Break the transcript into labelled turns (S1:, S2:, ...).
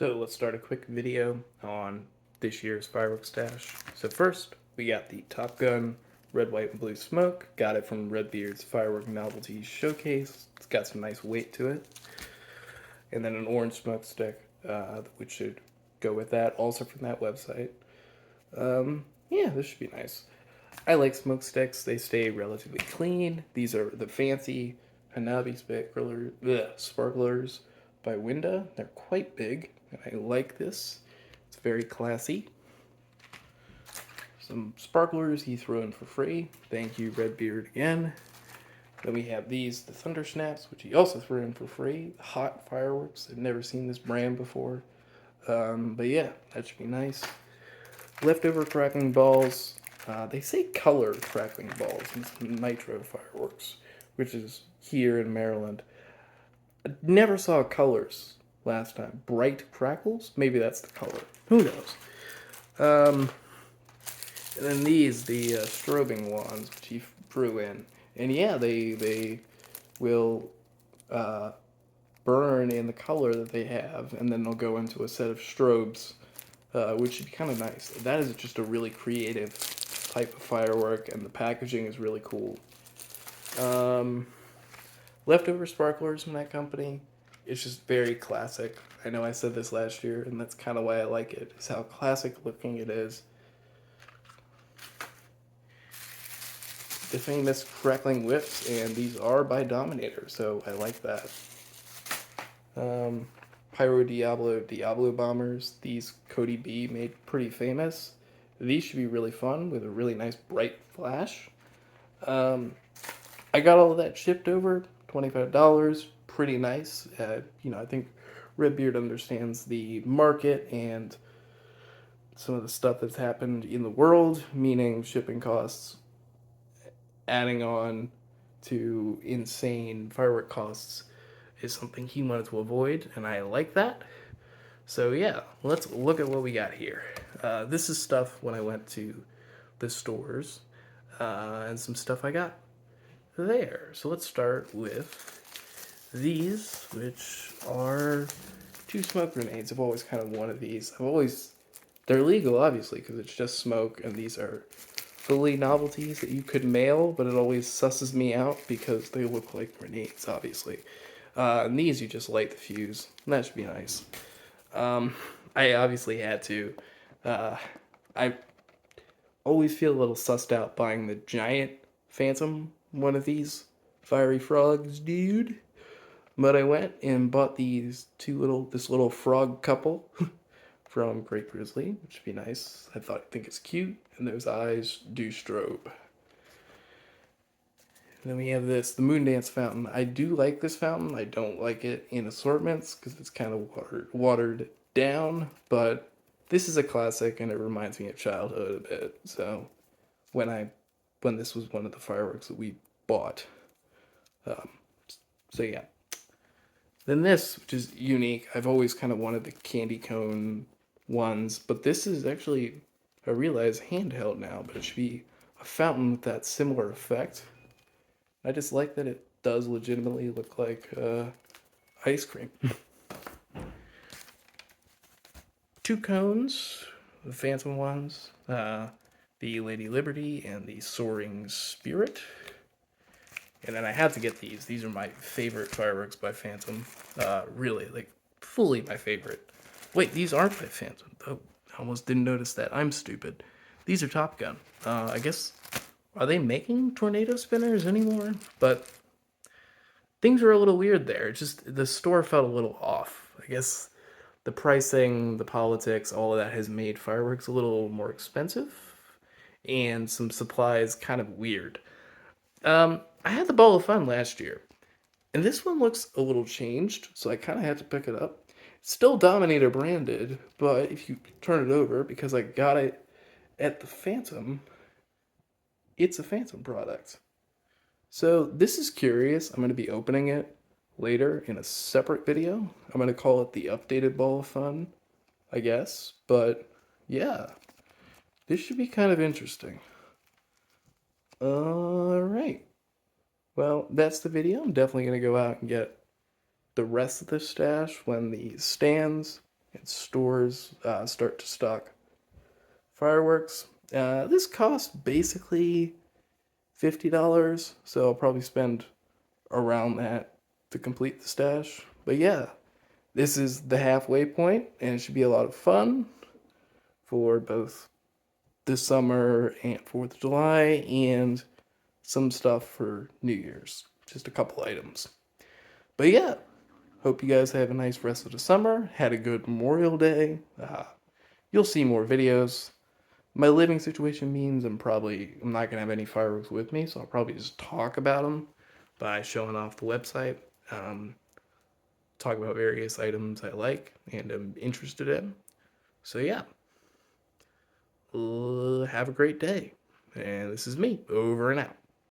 S1: So let's start a quick video on this year's fireworks stash. So first, we got the Top Gun Red, White, and Blue Smoke. Got it from Redbeard's Firework Novelty Showcase. It's got some nice weight to it. And then an orange smoke stick, which should go with that, also from that website. Yeah, this should be nice. I like smoke sticks. They stay relatively clean. These are the fancy Hanabi sparklers by Winda. They're quite big, and I like this. It's very classy. Some sparklers he threw in for free. Thank you, Redbeard, again. Then we have these, the Thunder Snaps, which he also threw in for free. Hot fireworks. I've never seen this brand before. But yeah, that should be nice. Leftover crackling balls. They say colored crackling balls and some nitro fireworks, which is here in Maryland. I never saw colors last time. Bright crackles? Maybe that's the color. Who knows? And then these, the strobing wands, which he threw in. And yeah, they will burn in the color that they have, and then they'll go into a set of strobes, which should be kind of nice. That is just a really creative type of firework, and the packaging is really cool. Leftover sparklers from that company, it's just very classic. I know I said this last year, and that's kind of why I like it, is how classic looking it is. The famous crackling whips, and these are by Dominator, so I like that. Pyro Diablo bombers, these Cody B made pretty famous. These should be really fun with a really nice bright flash. I got all of that shipped over, $25, pretty nice. I think Redbeard understands the market and some of the stuff that's happened in the world, meaning shipping costs adding on to insane firework costs is something he wanted to avoid, and I like that. So yeah, let's look at what we got here. This is stuff when I went to the stores, and some stuff I got there. So let's start with these, which are 2 smoke grenades. I've always kind of wanted these. They're legal, obviously, because it's just smoke, and these are fully novelties that you could mail, but it always susses me out because they look like grenades, obviously. And these you just light the fuse, and that should be nice. I obviously had to. I always feel a little sussed out buying the giant Phantom one of these fiery frogs, dude. But I went and bought this little frog couple from Great Grizzly, which would be nice. I think it's cute, and those eyes do strobe. And then we have this, the Moondance Fountain. I do like this fountain. I don't like it in assortments because it's kind of watered down, but this is a classic and it reminds me of childhood a bit. So when this was one of the fireworks that we bought. So yeah. Then this, which is unique. I've always kind of wanted the candy cone ones, but this is actually, I realize, handheld now, but it should be a fountain with that similar effect. I just like that it does legitimately look like ice cream. 2 cones, the Phantom ones, the Lady Liberty and the Soaring Spirit. And then I had to get these. These are my favorite fireworks by Phantom. Really, like, fully my favorite. Wait, these aren't by Phantom. Oh, I almost didn't notice that. I'm stupid. These are Top Gun. I guess, are they making tornado spinners anymore? But things were a little weird there. It's just, the store felt a little off. I guess the pricing, the politics, all of that has made fireworks a little more expensive. And some supplies kind of weird. I had the Ball of Fun last year, and this one looks a little changed, so I kind of had to pick it up. It's still Dominator branded, but if you turn it over, because I got it at the Phantom, it's a Phantom product. So this is curious. I'm going to be opening it later in a separate video. I'm going to call it the updated Ball of Fun, I guess. But yeah, this should be kind of interesting. Alright. Well, that's the video. I'm definitely going to go out and get the rest of the stash when the stands and stores start to stock fireworks. This costs basically $50, so I'll probably spend around that to complete the stash. But yeah, this is the halfway point, and it should be a lot of fun for both this summer and 4th of July, and some stuff for New Year's. Just a couple items. But yeah, hope you guys have a nice rest of the summer. Had a good Memorial Day. You'll see more videos. My living situation means I'm not gonna have any fireworks with me, so I'll probably just talk about them by showing off the website. Um, Talk about various items I like and am interested in. So yeah, have a great day. And this is me, over and out.